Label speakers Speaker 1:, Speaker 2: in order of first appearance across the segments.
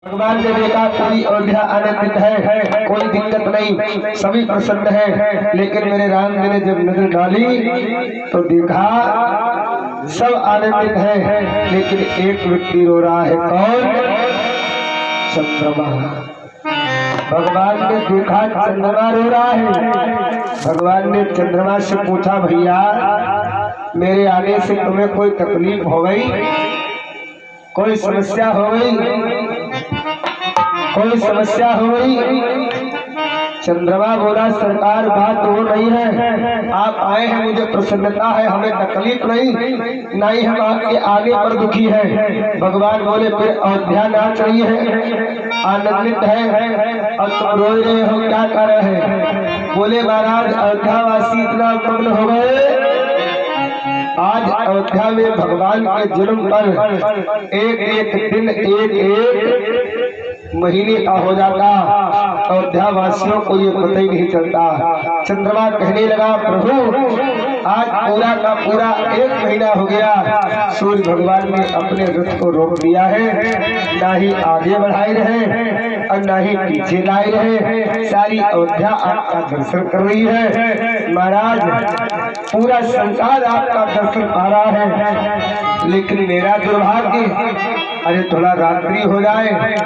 Speaker 1: भगवान ने देखा पूरी अयोध्या आनंदित है, कोई दिक्कत नहीं, सभी प्रसन्न है। लेकिन मेरे राम जी ने जब नजर डाली तो देखा सब आनंदित है, लेकिन एक व्यक्ति रो रहा है। कौन? चंद्रमा। भगवान ने देखा चंद्रमा रो रहा है। भगवान ने चंद्रमा से पूछा, भैया मेरे आने से तुम्हें कोई तकलीफ हो गई, कोई समस्या हो गई, कोई समस्या हो गई? चंद्रमा बोला, सरकार बात वो नहीं है, आप आए हैं मुझे प्रसन्नता है, हमें तकलीफ नहीं, ना ही हम आपके आने पर दुखी है। भगवान बोले, फिर अयोध्या नाच रही है, आनंदित है और तुम रो रहे हो, क्या कर रहे हैं? बोले, महाराज अयोध्यावासी इतना मग्न हो गए, आज अयोध्या में भगवान के जन्म पर एक एक दिन एक एक महीने का हो जाता, अयोध्या वासियों को ये पता ही नहीं चलता। चंद्रमा कहने लगा, प्रभु आज पूरा का पूरा एक महीना हो गया, सूर्य भगवान ने अपने रथ को रोक दिया है, ना ही आगे बढ़ाए रहे और ना ही पीछे लाए रहे, सारी अयोध्या आपका दर्शन कर रही है। महाराज पूरा संसार आपका दर्शन पा रहा है, लेकिन मेरा दुर्भाग्य, अरे थोड़ा रात्रि हो जाए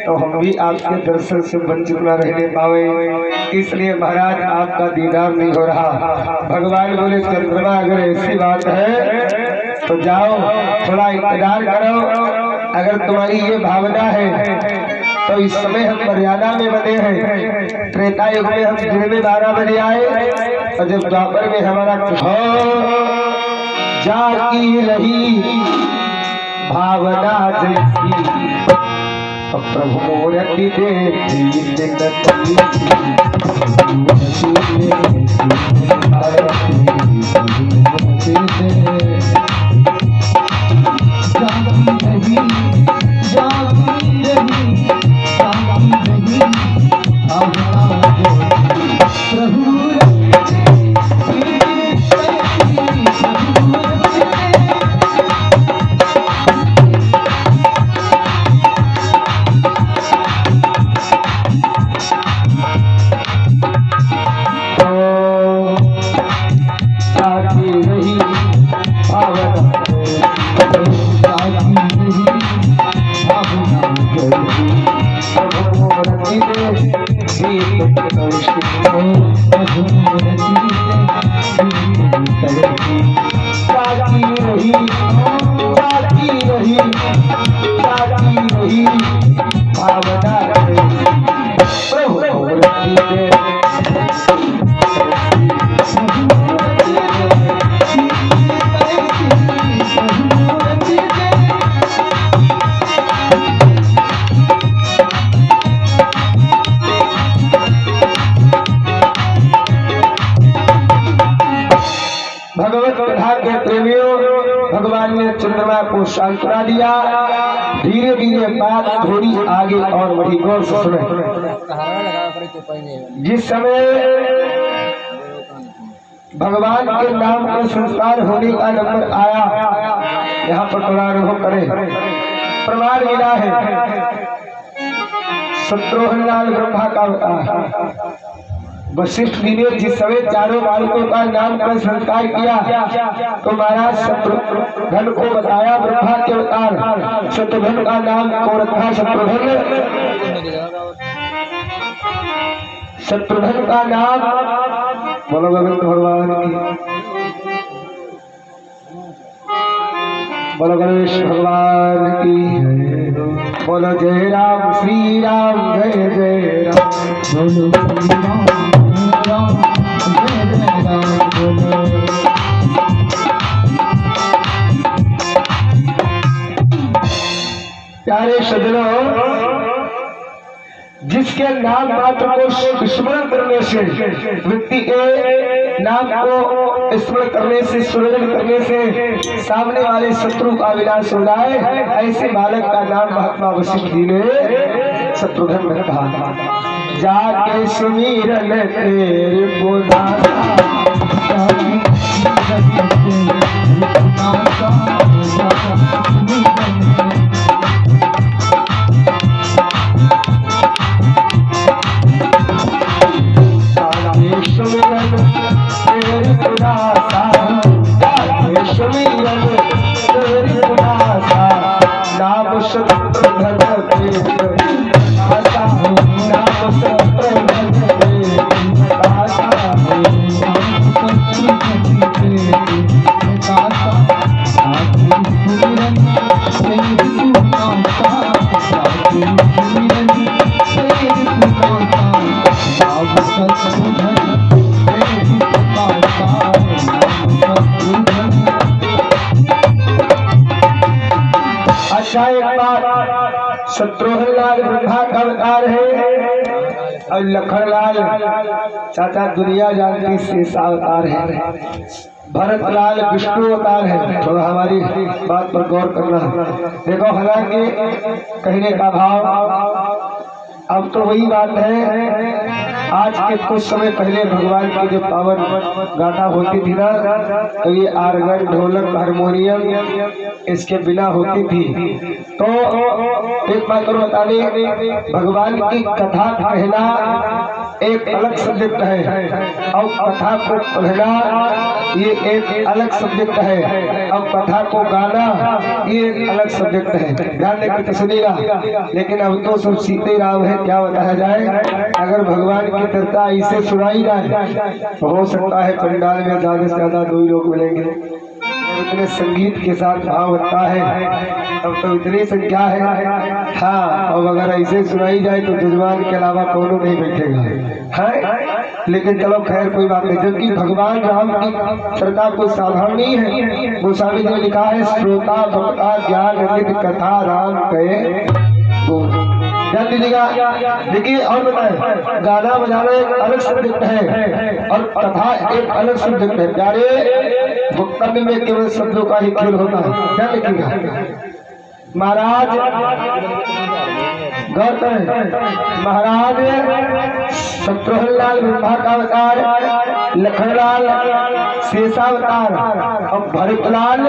Speaker 1: तो हम भी आपके दर्शन से वंचित न रहने पावे, इसलिए महाराज आपका दीदार नहीं हो रहा। भगवान बोले, चंद्रमा अगर ऐसी बात है तो जाओ थोड़ा इंतजार करो, अगर तुम्हारी ये भावना है तो इस समय हम मर्यादा में बने हैं, त्रेता युग में हम दिन में 12 बजे आए और जब द्वापर में हमारा जागी रही भावना जैसी, प्रभु मोरती भगवान ने चंद्रमा को सांत्वना दिया। धीरे धीरे बात थोड़ी आगे और बढ़ी, गौर से सुने। जिस समय भगवान के नाम का संस्कार होने का नंबर आया, यहाँ पर थोड़ा अनुभव करें, प्रमाण मिला है। शत्रुघ्न लाल ब्रह्मा का अवतार, वशिष्ठ जी ने जिस समय चारों बालकों का नाम का संस्कार किया तो महाराज शत्रुघ्न को बताया ब्रह्मा के अवतार। शत्रुघ्न का नाम कौन रखा? शत्रुघ्न। शत्रुघ्न का नाम बोलो गोविंद भगवान की, बोलो गणेश भगवान की, बोलो जय राम श्री राम, जय जय राम, बोलो श्री राम जय जय राम, बोलो। प्यारे सज्जनों, जिसके नाम मात्र को स्मरण करने से, व्यक्ति के नाम को स्मरण करने से, सुरजन करने से सामने वाले शत्रु का विनाश हो जाए, ऐसे बालक का नाम महात्मा वशिष्ठ जी ने शत्रुघ्न रखा। जाके सुमिरन तेरे पुराना, अच्छा, एक बात, शत्रुघ्न लाल ब्रह्मा का अवतार है और लखनलाल चाचा दुनिया जानती शेष अवतार है। भरतलाल विष्णु अवतार है। थोड़ा हमारी बात पर गौर करना। देखो, हालांकि कहने का भाव अब तो वही बात है, आज के कुछ समय पहले भगवान की जो पावन गाथा होती थी ना, तो ये आर्गन, ढोलक, हारमोनियम इसके बिना होती थी। तो एक बात और बता दें, भगवान की कथा कहना एक अलग सब्जेक्ट है और कथा को पढ़ना ये एक अलग सब्जेक्ट है और कथा को गाना ये एक अलग सब्जेक्ट है। ध्यान देकर के सुनिएगा। लेकिन अब तो सब सीते राम है, क्या बताया जाए। अगर भगवान की चर्चा इसे सुनाई जाए तो हो सकता है पंडाल में ज्यादा से ज्यादा 2 लोग मिलेंगे। इतने संगीत के साथ भाव होता है, अब तो इतनी संख्या है। हाँ, और अगर ऐसे सुनाई जाए तो जजमान के अलावा कौन नहीं बैठेगा है। लेकिन चलो खैर, कोई बात नहीं। जबकि भगवान राम की चर्चा कोई साधारण नहीं है। गोस्वामी जी ने लिखा है, श्रोता भक्ता ज्ञान नित कथा राम कहे। ध्यान दीजिएगा। देखिए और बताए, गाना बजाना एक अलग सब्जेक्ट है और कथा एक अलग सब्जेक्ट है। प्यारे, वक्तव्य में केवल शब्दों का ही खेल होता है। ध्यान रखिएगा। महाराज गौतम महाराज शत्रुघ्न लाल ब्रह्मा का अवतार, लखनलाल शेषावतार और भरतलाल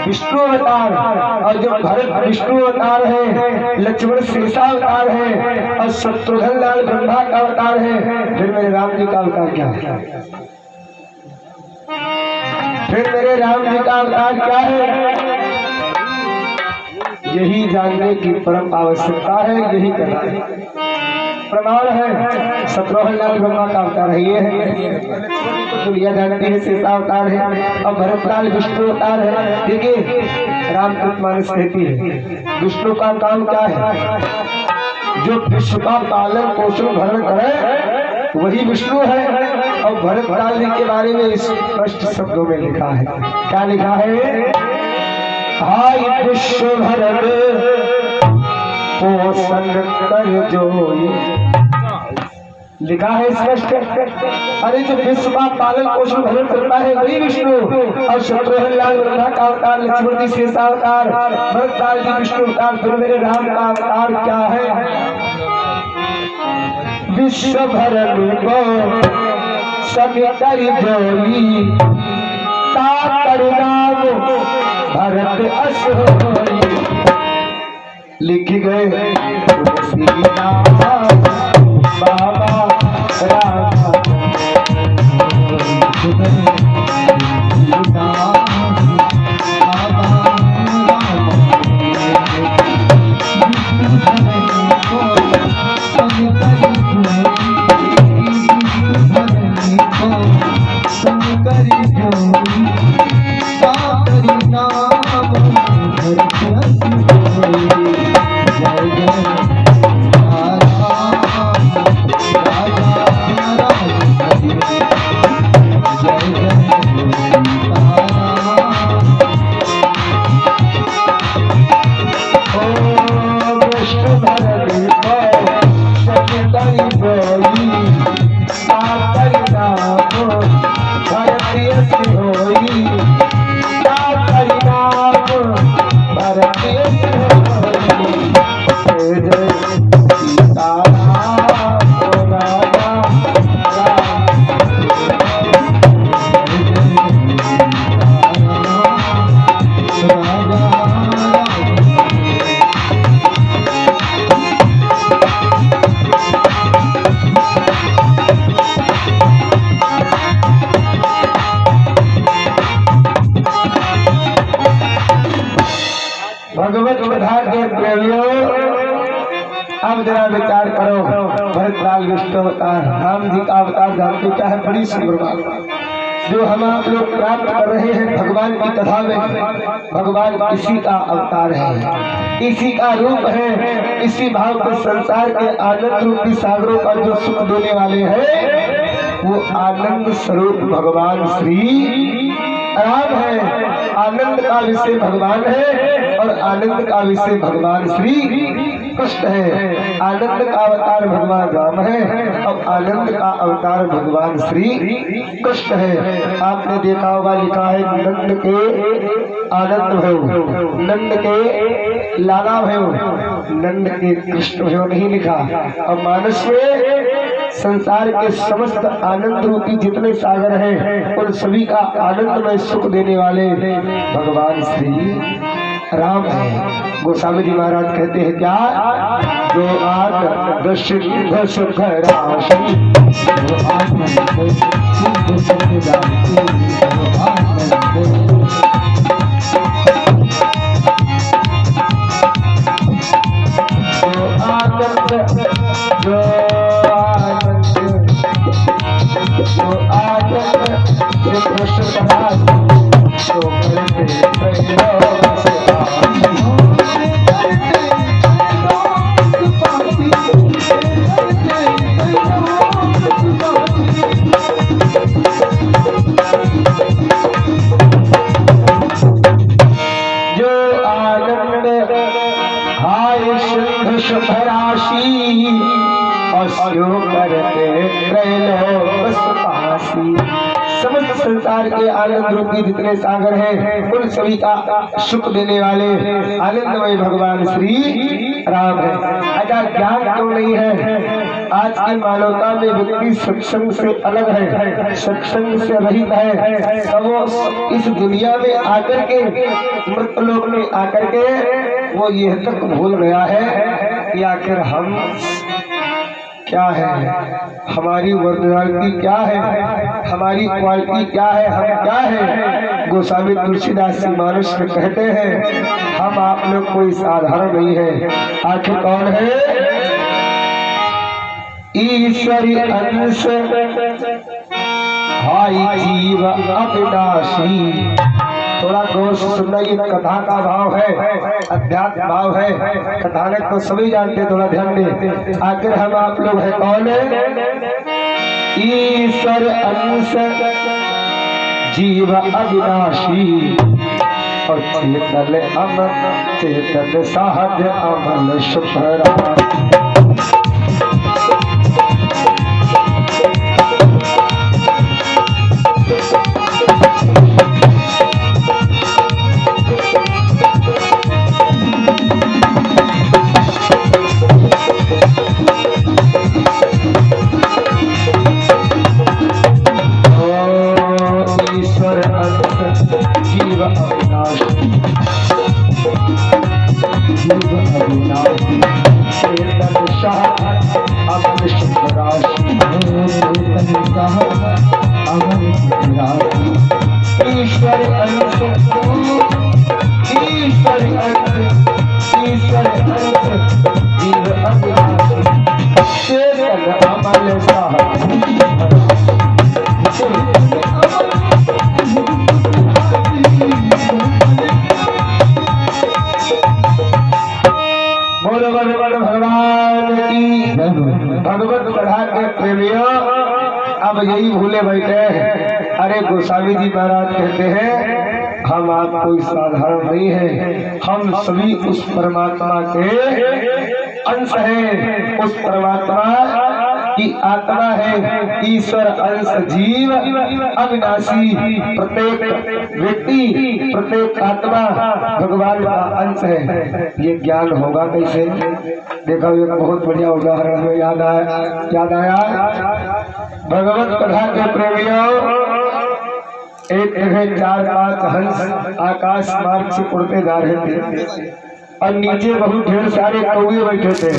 Speaker 1: विष्णु अवतार। और जो भरत विष्णु अवतार है, लक्ष्मण शेषावतार है और शत्रुघ्न लाल ब्रह्मा का अवतार है। फिर मेरे राम जी का अवतार क्या है? फिर मेरे राम जी का अवतार क्या है? यही जानने की परम आवश्यकता है, यही करना है। प्रमाण है, शत्रुघ्न लाल ब्रह्मा का अवतार है। ये है दुनिया जानती है, शेषा अवतार है और भरतलाल विष्णु अवतार है। देखिए, रामचरितमानस कहती है विष्णु का काम क्या है? जो विश्व का पालन पोषण भरण करे वही विष्णु है। और भरतलाल जी के बारे में स्पष्ट शब्दों में लिखा है। क्या लिखा है? हाय विश्व भरण पोषण कर जोई, लिखा है स्पष्ट। अरे जो विश्व का पालन पोषण भरण करता है वही विष्णु। और शत्रुघ्न लाल ब्रह्मा का अवतार, लक्ष्मण जी शेषावतार, भरतलाल जी विष्णु अवतार। फिर मेरे राम का अवतार क्या है? विश्व भरण को सभी कर जोई, ताकर नाम भरत अस होई। लिख गए बाबा राम अब जरा विचार करो, भरतलाल विष्णु अवतार, राम जी का अवतार जानते क्या है? बड़ी सुंदर बात। जो हम आप लोग प्राप्त कर रहे हैं भगवान की कथा में, भगवान इसी का अवतार है, इसी का रूप है। इसी भाव के संसार के आनंद रूपी सागरों का जो सुख देने वाले हैं वो आनंद स्वरूप भगवान श्री राम है। आनंद का विषय भगवान है और आनंद का विषय भगवान श्री कृष्ण है। आनंद का अवतार भगवान राम है और आनंद का अवतार भगवान श्री कृष्ण है। आपने देखा होगा, लिखा है नंद के आनंद भयो, नंद के लाला भयो, नंद के कृष्ण भयो नहीं लिखा। और मानस में संसार के समस्त आनंद रूपी जितने सागर हैं उन सभी का आनंद में सुख देने वाले भगवान श्री राम है। गोस्वामी जी महाराज कहते हैं क्या, जो आनंद सिद्ध सुख राशि, जो आनंद सिद्ध सुख राशि, जो आनंद समस्त संसार के आनंद रूपी जितने सागर हैं उन सभी का सुख देने वाले आनंदमय भगवान श्री राम है। अच्छा, ज्ञान क्यों नहीं है? आज की मानवता में व्यक्ति सत्संग से अलग है, सत्संग से रहित है। तो वो इस दुनिया में आकर के, मृतलोक में आकर के वो यह तक भूल गया है कि आखिर हम क्या है, हमारी वर्दनालिटी क्या है, हमारी क्वालिटी क्या है, हम क्या है। गोस्वामी तुलसीदास जी मानस में कहते हैं, हम आप लोग कोई साधारण नहीं है। आखिर कौन है? ईश्वरी अंश हाई जीव अविनाशी। थोड़ा गौर से सुनना, ये कथा का भाव है, अध्यात्म भाव है। कथानक तो सभी जानते, थोड़ा ध्यान दे। आखिर हम आप लोग है कौन है? ईश्वर अंश जीव अविनाशी और चेतन अमर, चेतन सहज अमल सुखरा। भगवत कथा के प्रेमियों अब यही भूले बैठे हैं। अरे गोस्वामी जी महाराज कहते हैं, हम आप कोई साधारण नहीं है, हम सभी उस परमात्मा के अंश हैं। उस परमात्मा की आत्मा है। ईश्वर अंश जीव अविनाशी। प्रत्येक व्यक्ति, प्रत्येक आत्मा भगवान का अंश है। ये ज्ञान होगा कैसे? देखो, एक बहुत बढ़िया उदाहरण हमें याद आया। भगवत कथा के प्रेमियों, एक जगह 4-5 हंस आकाश मार्ग से उड़ते जा रहे थे और नीचे बहुत ढेर सारे कौवे बैठे थे।